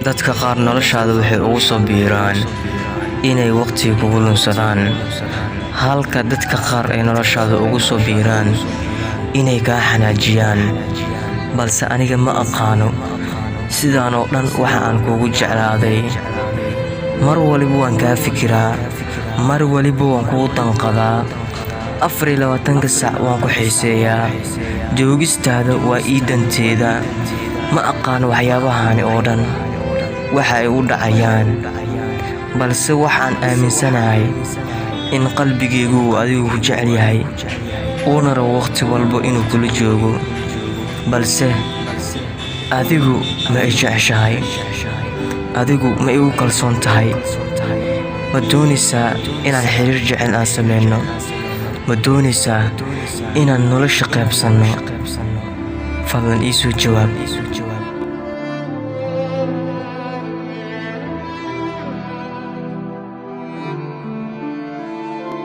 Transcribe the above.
dadka qaar noloshaada waxay ugu soo biiraan inay waqti kugu lunsadaan, halka dadka qaar ay noloshaada ugu soo biiraan inay kaa xanaajiyaan. balse aniga ma aqaano sidaan oo dhan waxa aan kugu jeclaaday. mar waliba waan kaa fikiraa, mar waliba waan kugu danqadaa, 24 saac waan ku xiiseeyaa. joogistaada waa ii danteeda. ma aqaan waxyaabahani oo dhan waxa ay u dhacayaan, balse waxaan aaminsanahay in qalbigaygu uu adigu ku jecel yahay, uuna rabo waqti walba inuu kula joogo. balse adigu ma i jeceshahay? adigu ma igu kalsoon tahay? ma doonaysaa inaan xiriir jecel aan sameyno? ma doonaysaa inaan nolosha qaybsanno? fadlan ii soo jawaab.